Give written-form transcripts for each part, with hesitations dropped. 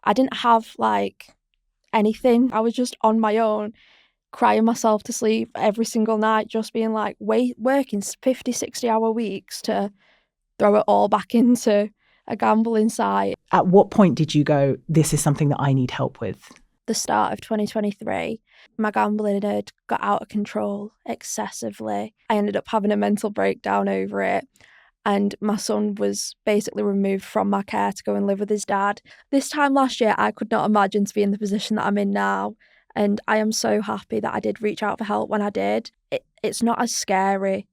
I didn't have like anything. I was just on my own, crying myself to sleep every single night, just being like working 50, 60-hour weeks to throw it all back into a gambling site. At what point did you go, this is something that I need help with? The start of 2023, my gambling had got out of control excessively. I ended up having a mental breakdown over it. And my son was basically removed from my care to go and live with his dad. This time last year, I could not imagine to be in the position that I'm in now. And I am so happy that I did reach out for help when I did. It's not as scary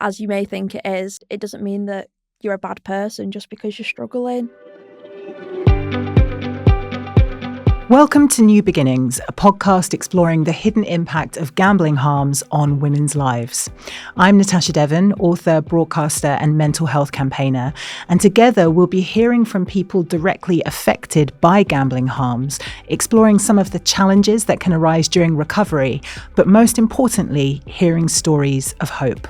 as you may think it is. It doesn't mean that you're a bad person just because you're struggling. Welcome to New Beginnings, a podcast exploring the hidden impact of gambling harms on women's lives. I'm Natasha Devon, author, broadcaster, and mental health campaigner, and together we'll be hearing from people directly affected by gambling harms, exploring some of the challenges that can arise during recovery, but most importantly, hearing stories of hope.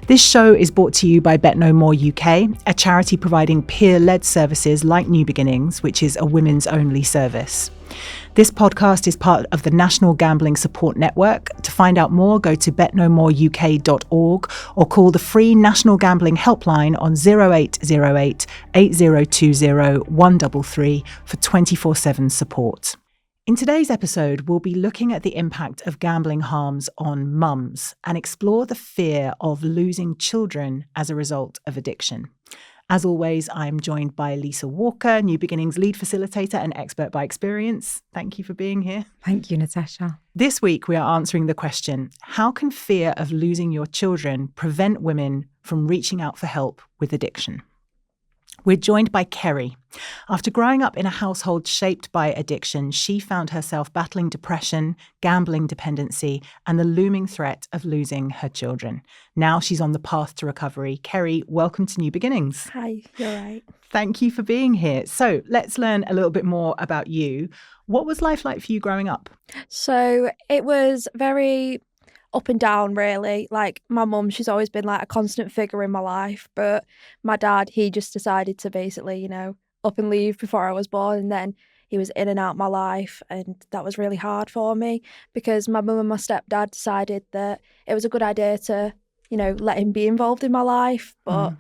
This show is brought to you by Bet No More UK, a charity providing peer-led services like New Beginnings, which is a women's-only service. This podcast is part of the National Gambling Support Network. To find out more, go to betnomoreuk.org or call the free National Gambling Helpline on 0808 8020 133 for 24/7 support. In today's episode, we'll be looking at the impact of gambling harms on mums and explore the fear of losing children as a result of addiction. As always, I'm joined by Lisa Walker, New Beginnings lead facilitator and expert by experience. Thank you for being here. Thank you, Natasha. This week, we are answering the question, how can fear of losing your children prevent women from reaching out for help with addiction? We're joined by Kerry. After growing up in a household shaped by addiction, she found herself battling depression, gambling dependency, and the looming threat of losing her children. Now she's on the path to recovery. Kerry, welcome to New Beginnings. Hi, you're right. Thank you for being here. So let's learn a little bit more about you. What was life like for you growing up? So it was very up and down, really. Like, my mum, she's always been like a constant figure in my life, but my dad, he just decided to basically, up and leave before I was born, and then he was in and out my life, and that was really hard for me because my mum and my stepdad decided that it was a good idea to, let him be involved in my life, but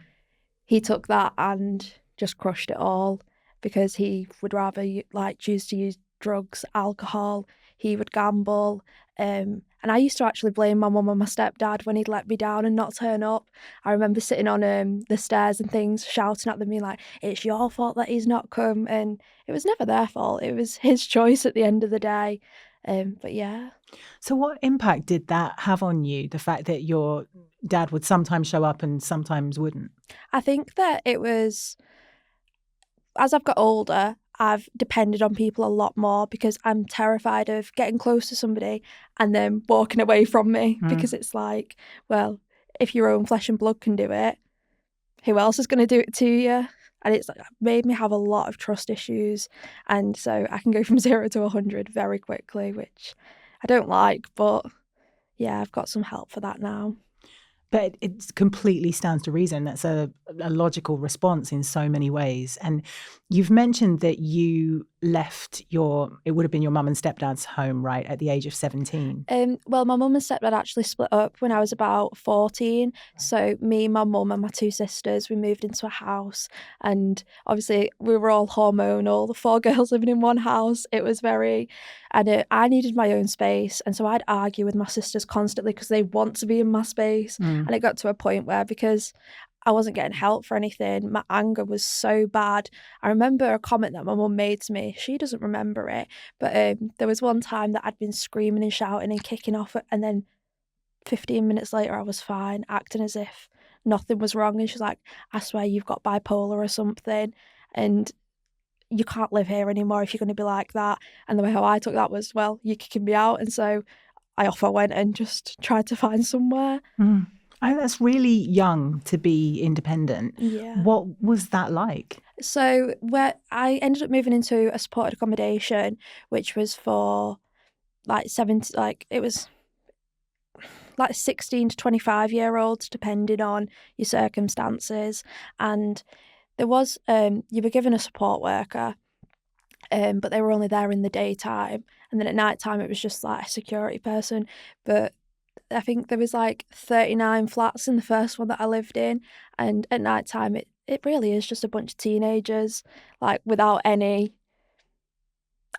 he took that and just crushed it all because he would rather choose to use drugs, alcohol. He would gamble, and I used to actually blame my mum and my stepdad when he'd let me down and not turn up. I remember sitting on the stairs and things, shouting at them, being like, it's your fault that he's not come. And it was never their fault. It was his choice at the end of the day. But yeah. So what impact did that have on you, the fact that your dad would sometimes show up and sometimes wouldn't? I think that it was, as I've got older, I've depended on people a lot more because I'm terrified of getting close to somebody and then walking away from me because it's like, well, if your own flesh and blood can do it, who else is going to do it to you? And it's made me have a lot of trust issues. And so I can go from 0 to 100 very quickly, which I don't like. But yeah, I've got some help for that now. But it completely stands to reason. That's a logical response in so many ways. And you've mentioned that you left it would have been your mum and stepdad's home, right, at the age of 17? Well, my mum and stepdad actually split up when I was about 14. So me, my mum and my two sisters, we moved into a house. And obviously we were all hormonal, the 4 girls living in one house. It was I needed my own space. And so I'd argue with my sisters constantly because they want to be in my space. And it got to a point where, because I wasn't getting help for anything, my anger was so bad. I remember a comment that my mum made to me. She doesn't remember it, but there was one time that I'd been screaming and shouting and kicking off, and then 15 minutes later I was fine, acting as if nothing was wrong. And she's like, I swear you've got bipolar or something, and you can't live here anymore if you're going to be like that. And the way how I took that was, well, you're kicking me out. And so I went and just tried to find somewhere. I think that's really young to be independent. Yeah. What was that like? So I ended up moving into a supported accommodation, which was for it was like 16 to 25-year-olds, depending on your circumstances. And there was, you were given a support worker. but they were only there in the daytime. And then at night time, it was just like a security person. But I think there was like 39 flats in the first one that I lived in. And at night time, it really is just a bunch of teenagers, like without any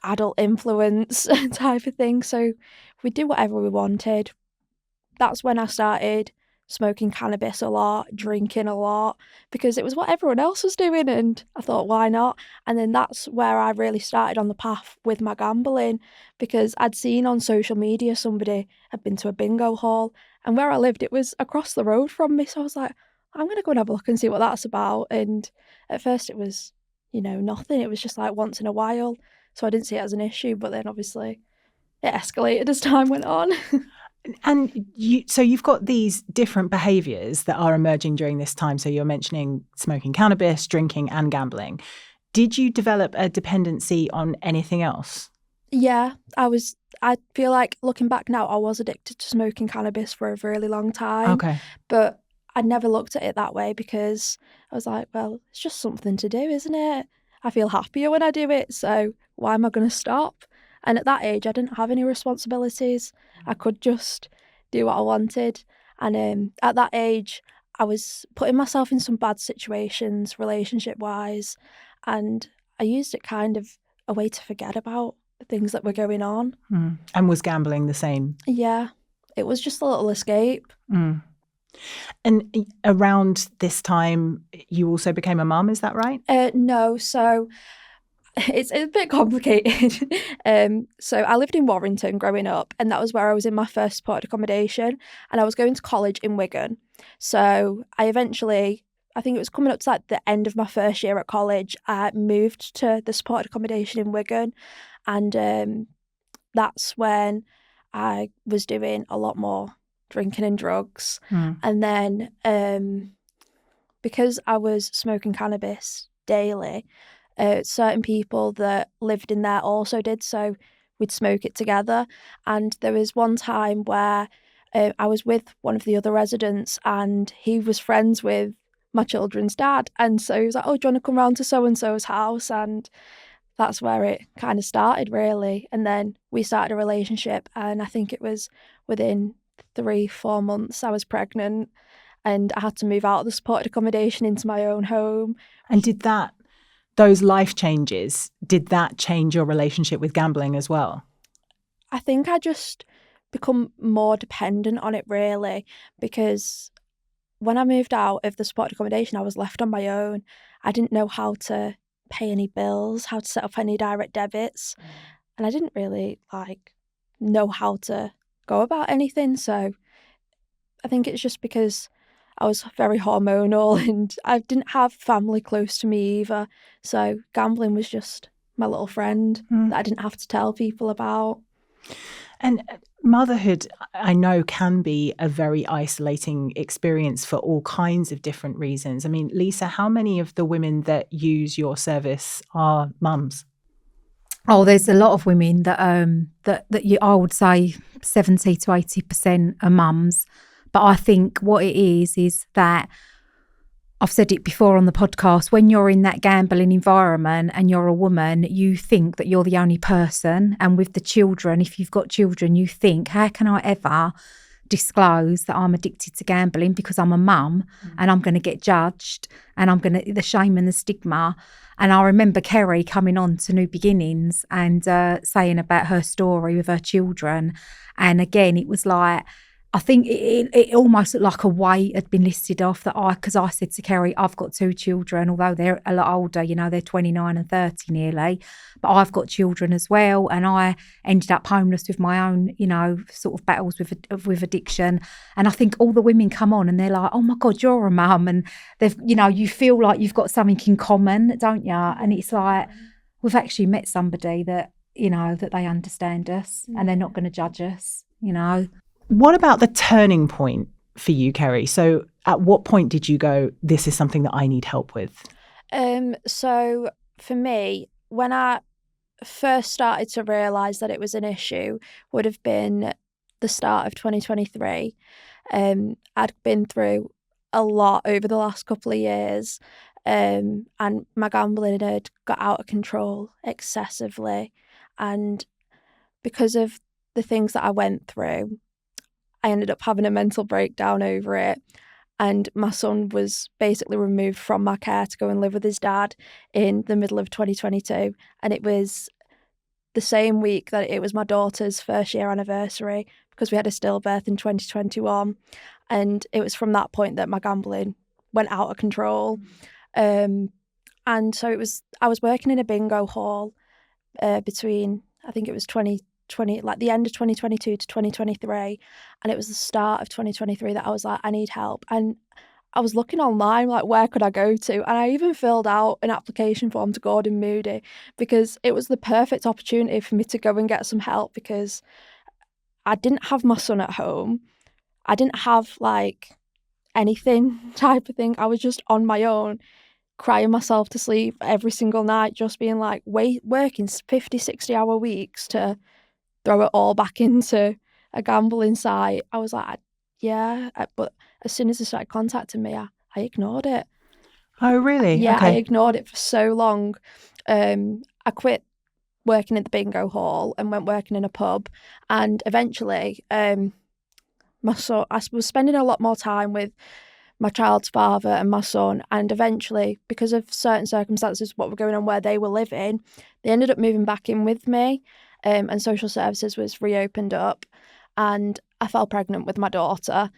adult influence type of thing. So we did whatever we wanted. That's when I started smoking cannabis a lot, drinking a lot, because it was what everyone else was doing, and I thought, why not? And then that's where I really started on the path with my gambling, because I'd seen on social media somebody had been to a bingo hall, and where I lived, it was across the road from me, so I was like, I'm going to go and have a look and see what that's about. And at first it was, nothing. It was just like once in a while, so I didn't see it as an issue, but then obviously it escalated as time went on. And so you've got these different behaviours that are emerging during this time. So you're mentioning smoking cannabis, drinking and gambling. Did you develop a dependency on anything else? Yeah, I feel like looking back now, I was addicted to smoking cannabis for a really long time. Okay. But I never looked at it that way because I was like, well, it's just something to do, isn't it? I feel happier when I do it, so why am I going to stop? And at that age, I didn't have any responsibilities. I could just do what I wanted. And at that age, I was putting myself in some bad situations, relationship-wise, and I used it kind of a way to forget about the things that were going on. Mm. And was gambling the same? Yeah, it was just a little escape. Mm. And around this time, you also became a mum, is that right? No, so it's a bit complicated. So I lived in Warrington growing up, and that was where I was in my first supported accommodation, and I was going to college in Wigan. So I eventually, I think it was coming up to like the end of my first year at college, I moved to the supported accommodation in Wigan, and that's when I was doing a lot more drinking and drugs. And then because I was smoking cannabis daily, certain people that lived in there also did, so we'd smoke it together. And there was one time where I was with one of the other residents, and he was friends with my children's dad, and so he was like, oh, do you want to come round to so-and-so's house? And that's where it kind of started, really. And then we started a relationship, and I think it was within 3-4 months I was pregnant, and I had to move out of the supported accommodation into my own home. And did those life changes, did that change your relationship with gambling as well? I think I just become more dependent on it, really, because when I moved out of the supported accommodation, I was left on my own. I didn't know how to pay any bills, how to set up any direct debits, and I didn't really know how to go about anything. So I think it's just because I was very hormonal and I didn't have family close to me either. So gambling was just my little friend that I didn't have to tell people about. And motherhood, I know, can be a very isolating experience for all kinds of different reasons. I mean, Lisa, how many of the women that use your service are mums? Oh, there's a lot of women that I would say 70 to 80% are mums. But I think what it is that I've said it before on the podcast, when you're in that gambling environment and you're a woman, you think that you're the only person. And with the children, if you've got children, you think, how can I ever disclose that I'm addicted to gambling because I'm a mum and I'm going to get judged and the shame and the stigma. And I remember Kerry coming on to New Beginnings and saying about her story with her children. And again, it was like, I think it almost looked like a weight had been lifted off because I said to Kerry, I've got 2 children, although they're a lot older, they're 29 and 30 nearly, but I've got children as well. And I ended up homeless with my own, sort of battles with addiction. And I think all the women come on and they're like, oh my God, you're a mum. And they've, you feel like you've got something in common, don't you? And it's like, we've actually met somebody that, that they understand us and they're not going to judge us, What about the turning point for you, Kerry? So at what point did you go, this is something that I need help with? So for me, when I first started to realise that it was an issue would have been the start of 2023. I'd been through a lot over the last couple of years. and my gambling had got out of control excessively. And because of the things that I went through, I ended up having a mental breakdown over it. And my son was basically removed from my care to go and live with his dad in the middle of 2022. And it was the same week that it was my daughter's first year anniversary, because we had a stillbirth in 2021. And it was from that point that my gambling went out of control. And so I was working in a bingo hall between, I think it was 2020, like the end of 2022 to 2023. And it was the start of 2023 that I was like, I need help. And I was looking online, like, where could I go to? And I even filled out an application form to Gordon Moody, because it was the perfect opportunity for me to go and get some help, because I didn't have my son at home. I didn't have like anything type of thing. I was just on my own, crying myself to sleep every single night, just being like working 50, 60-hour weeks to throw it all back into a gambling site. I was like, but as soon as they started contacting me, I ignored it. Oh, really? Yeah, Okay. I ignored it for so long. I quit working at the bingo hall and went working in a pub. And eventually, I was spending a lot more time with my child's father and my son. And eventually, because of certain circumstances, what were going on where they were living, they ended up moving back in with me. And social services was reopened up. And I fell pregnant with my daughter.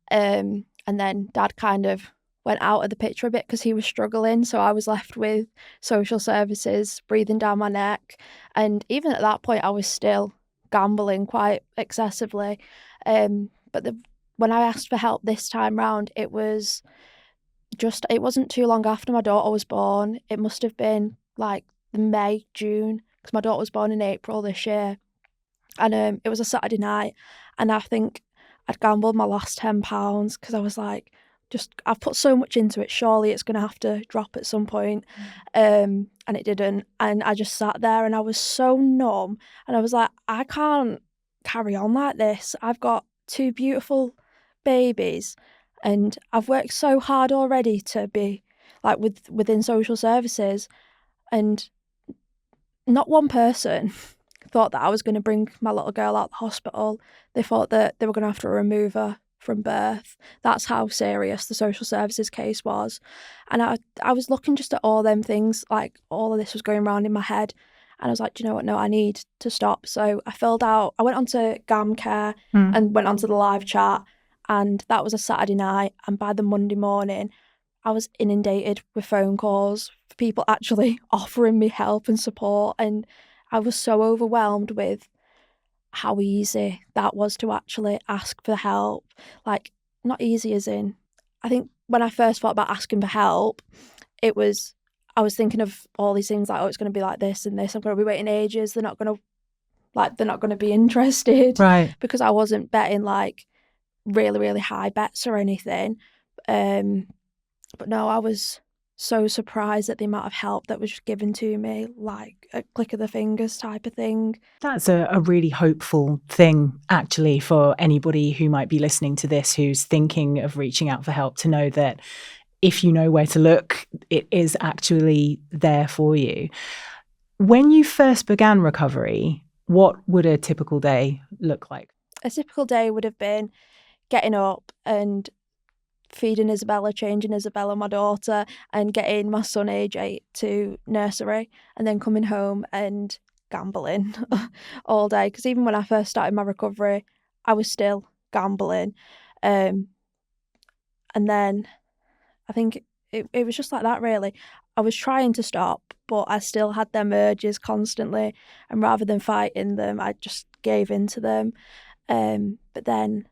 And then Dad kind of went out of the picture a bit because he was struggling. So I was left with social services breathing down my neck. And even at that point, I was still gambling quite excessively. But when I asked for help this time round, it wasn't too long after my daughter was born. It must have been like May, June, because my daughter was born in April this year. And it was a Saturday night, and I think I'd gambled my last £10 because I was like, I've put so much into it, surely it's going to have to drop at some point. And it didn't. And I just sat there and I was so numb. And I was like, I can't carry on like this. I've got 2 beautiful babies and I've worked so hard already to be like within social services, and not one person thought that I was going to bring my little girl out of the hospital. They thought that they were going to have to remove her from birth. That's how serious the social services case was. And I was looking just at all them things, like all of this was going around in my head. And I was like, do you know what? No, I need to stop. So I went onto GamCare and went onto the live chat. And that was a Saturday night. And by the Monday morning, I was inundated with phone calls for people actually offering me help and support. And I was so overwhelmed with how easy that was to actually ask for help. Like, not easy as in, I think when I first thought about asking for help, I was thinking of all these things like, oh, it's going to be like this and this. I'm going to be waiting ages. They're not going to be interested. Right. Because I wasn't betting like really, really high bets or anything. But no, I was so surprised at the amount of help that was given to me, like a click of the fingers type of thing. That's a really hopeful thing, actually, for anybody who might be listening to this who's thinking of reaching out for help, to know that if you know where to look, it is actually there for you. When you first began recovery, what would a typical day look like? A typical day would have been getting up and feeding Isabella, changing Isabella, my daughter, and getting my son, age 8, to nursery, and then coming home and gambling all day. Because even when I first started my recovery, I was still gambling. And then I think it was just like that, really. I was trying to stop, but I still had them urges constantly. And rather than fighting them, I just gave in to them. But then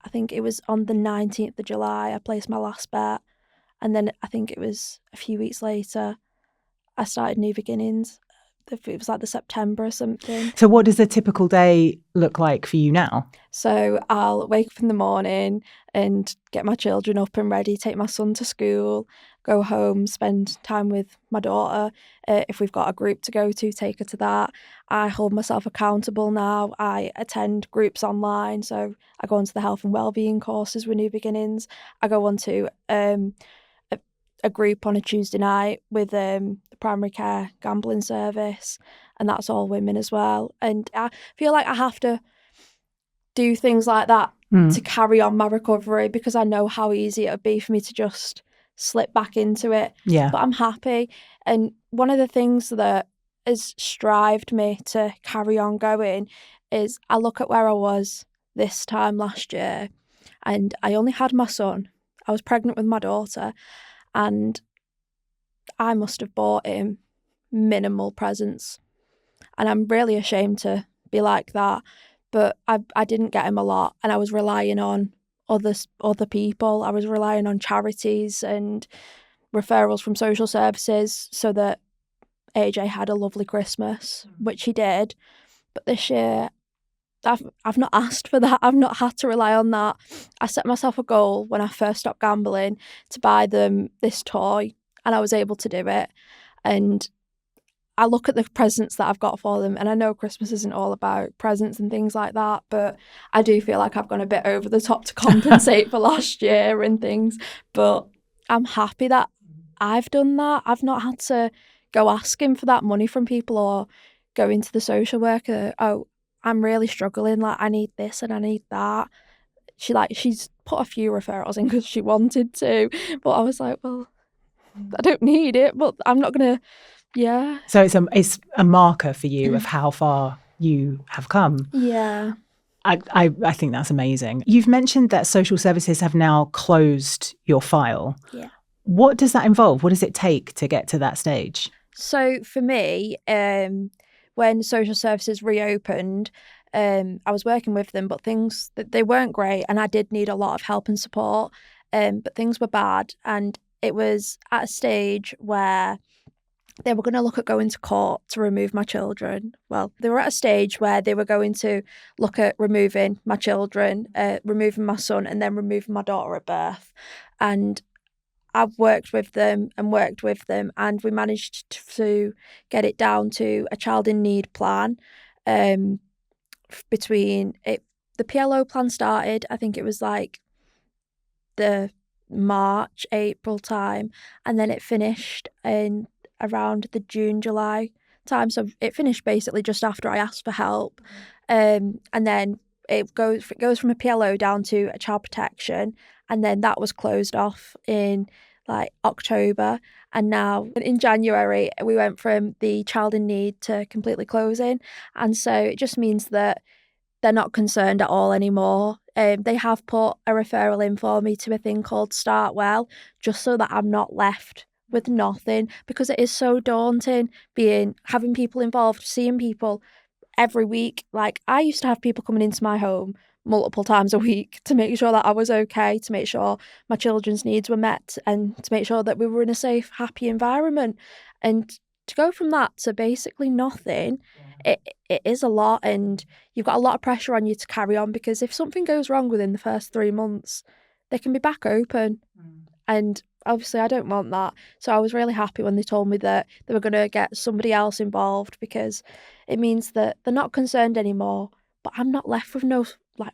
I think it was on the 19th of July, I placed my last bet. And then I think it was a few weeks later, I started New Beginnings. It was like the September or something. So what does a typical day look like for you now? So I'll wake up in the morning and get my children up and ready, take my son to school, go home, spend time with my daughter. If we've got a group to go to, take her to that. I hold myself accountable now. I attend groups online. So I go onto the health and wellbeing courses with New Beginnings. I go onto a group on a Tuesday night with the primary care gambling service, and that's all women as well. And I feel like I have to do things like that to carry on my recovery, because I know how easy it would be for me to just slip back into it. Yeah. But I'm happy. And one of the things that has strived me to carry on going is I look at where I was this time last year, and I only had my son. I was pregnant with my daughter, and I must have bought him minimal presents. And I'm really ashamed to be like that. But I didn't get him a lot, and I was relying on other people. I was relying on charities and referrals from social services so that AJ had a lovely Christmas, which he did. But this year, I've not asked for that. I've not had to rely on that. I set myself a goal when I first stopped gambling to buy them this toy, and I was able to do it. And I look at the presents that I've got for them, and I know Christmas isn't all about presents and things like that, but I do feel like I've gone a bit over the top to compensate for last year and things. But I'm happy that I've done that. I've not had to go asking for that money from people or go into the social worker. Oh, I'm really struggling. Like, I need this and I need that. She's put a few referrals in because she wanted to, but I was like, well, I don't need it, but I'm not going to. Yeah. So it's a marker for you of how far you have come. Yeah. I think that's amazing. You've mentioned that social services have now closed your file. Yeah. What does that involve? What does it take to get to that stage? So for me, when social services reopened, I was working with them, but things they weren't great, and I did need a lot of help and support. But things were bad, and it was at a stage where they were going to look at going to court to remove my children. Well, they were at a stage where they were going to look at removing my children, removing my son, and then removing my daughter at birth. And I've worked with them, and we managed to get it down to a child in need plan. Between it, the PLO plan started, I think it was like the March, April time, and then it finished in around the June, July time. So it finished basically just after I asked for help. And then it goes from a PLO down to a child protection. And then that was closed off in like October. And now in January, we went from the child in need to completely closing. And so it just means that they're not concerned at all anymore. They have put a referral in for me to a thing called Start Well, just so that I'm not left with nothing, because it is so daunting having people involved, seeing people every week. Like, I used to have people coming into my home multiple times a week to make sure that I was okay, to make sure my children's needs were met, and to make sure that we were in a safe, happy environment. And to go from that to basically nothing, it is a lot, and you've got a lot of pressure on you to carry on, because if something goes wrong within the first 3 months, they can be back open. And obviously I don't want that. So I was really happy when they told me that they were going to get somebody else involved, because it means that they're not concerned anymore, but I'm not left with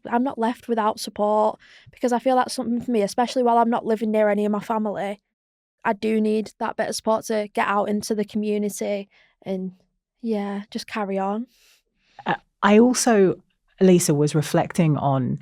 I'm not left without support, because I feel that's something for me, especially while I'm not living near any of my family. I do need that bit of support to get out into the community and, yeah, just carry on. I also, Lisa, was reflecting on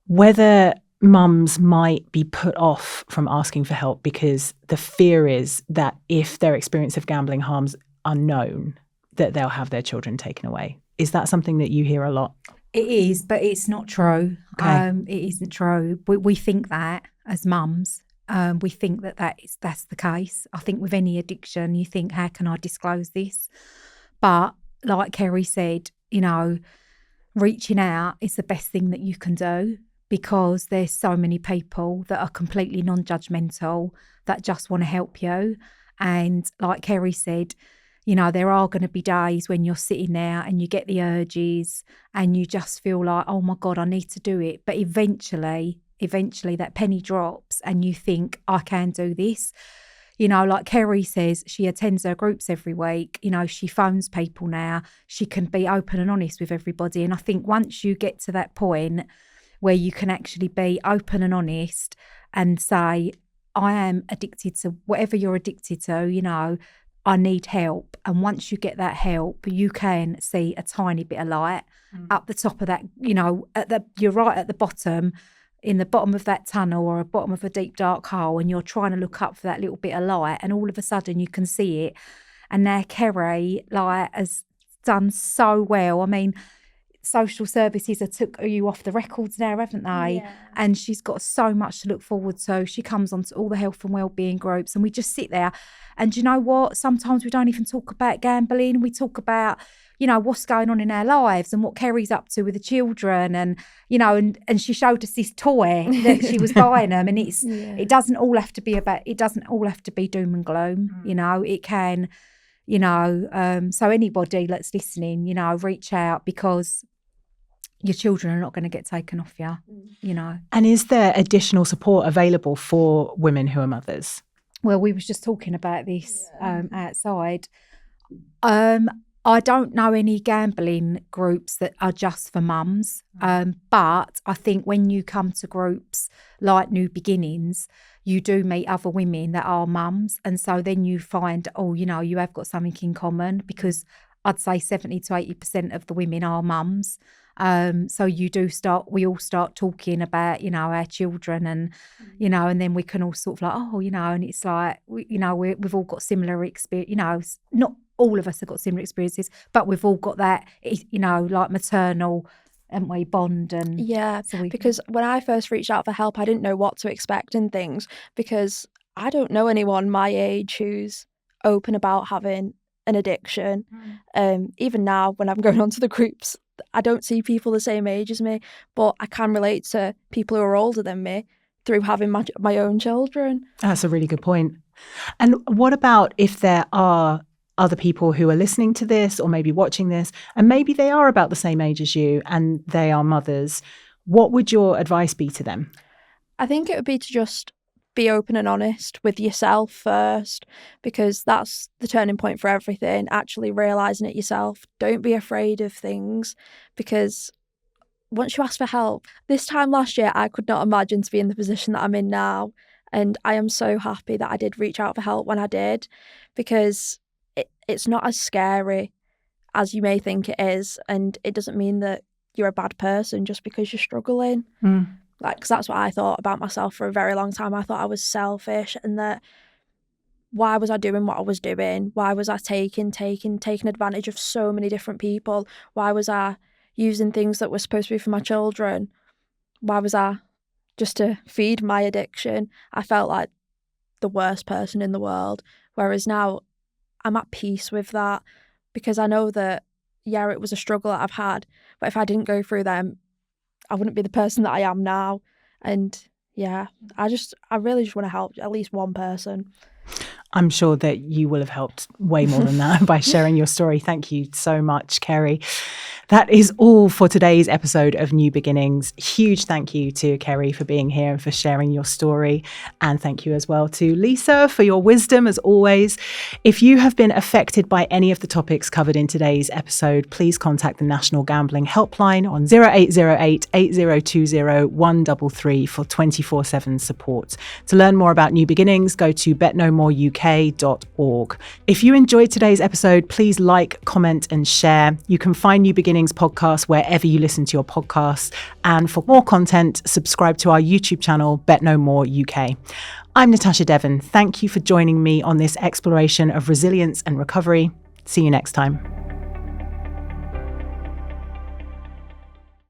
whether mums might be put off from asking for help because the fear is that if their experience of gambling harms are known, that they'll have their children taken away. Is that something that you hear a lot? It is, but it's not true. Okay. It isn't true. We think that as mums. We think that's the case. I think with any addiction, you think, how can I disclose this? But like Kerry said, reaching out is the best thing that you can do, because there's so many people that are completely non-judgmental that just want to help you. And like Kerry said, there are going to be days when you're sitting there and you get the urges and you just feel like, oh my God, I need to do it. But eventually that penny drops and you think, I can do this. Like Kerry says, she attends her groups every week. She phones people now. She can be open and honest with everybody. And I think once you get to that point where you can actually be open and honest and say, I am addicted to whatever you're addicted to, you know, I need help. And once you get that help, you can see a tiny bit of light up the top of that, you know, you're right at the bottom, in the bottom of that tunnel or a bottom of a deep dark hole, and you're trying to look up for that little bit of light, and all of a sudden you can see it. And now Kerry, like, has done so well. I mean, social services have took you off the records now, haven't they? Yeah. And she's got so much to look forward to. She comes onto all the health and wellbeing groups, and we just sit there. And you know what? Sometimes we don't even talk about gambling. We talk about, you know, what's going on in our lives and what Kerry's up to with the children. And, you know, and she showed us this toy that she was buying them. And it doesn't all have to be doom and gloom. You know, it can, you know, so anybody that's listening, you know, reach out, because your children are not going to get taken off you, you know. And is there additional support available for women who are mothers? Well, we was just talking about this outside. I don't know any gambling groups that are just for mums, but I think when you come to groups like New Beginnings, you do meet other women that are mums, and so then you find, oh, you know, you have got something in common, because I'd say 70 to 80% of the women are mums. So we all start talking about, you know, our children, and, you know, and then we can all sort of like, oh, you know, and it's like, we've all got similar experience, you know, not all of us have got similar experiences, but we've all got that, you know, like maternal, haven't we, bond. And because when I first reached out for help, I didn't know what to expect and things, because I don't know anyone my age who's open about having an addiction. Even now, when I'm going onto the groups, I don't see people the same age as me, but I can relate to people who are older than me through having my own children. That's a really good point. And what about if there are other people who are listening to this or maybe watching this, and maybe they are about the same age as you and they are mothers? What would your advice be to them? I think it would be to just be open and honest with yourself first, because that's the turning point for everything, actually realising it yourself. Don't be afraid of things, because once you ask for help, this time last year, I could not imagine to be in the position that I'm in now. And I am so happy that I did reach out for help when I did, because it's not as scary as you may think it is. And it doesn't mean that you're a bad person just because you're struggling. Like, because that's what I thought about myself for a very long time. I thought I was selfish, and that why was I doing what I was doing? Why was I taking advantage of so many different people? Why was I using things that were supposed to be for my children? Why was I just to feed my addiction? I felt like the worst person in the world. Whereas now I'm at peace with that, because I know that, yeah, it was a struggle that I've had, but if I didn't go through them, I wouldn't be the person that I am now. And yeah, I really just want to help at least one person. I'm sure that you will have helped way more than that by sharing your story. Thank you so much, Kerry. That is all for today's episode of New Beginnings. Huge thank you to Kerry for being here and for sharing your story. And thank you as well to Lisa for your wisdom, as always. If you have been affected by any of the topics covered in today's episode, please contact the National Gambling Helpline on 0808 8020 133 for 24/7 support. To learn more about New Beginnings, go to betnomoreuk.org. If you enjoyed today's episode, please like, comment and share. You can find New Beginnings podcast wherever you listen to your podcasts. And for more content, subscribe to our YouTube channel, Bet No More UK. I'm Natasha Devon. Thank you for joining me on this exploration of resilience and recovery. See you next time.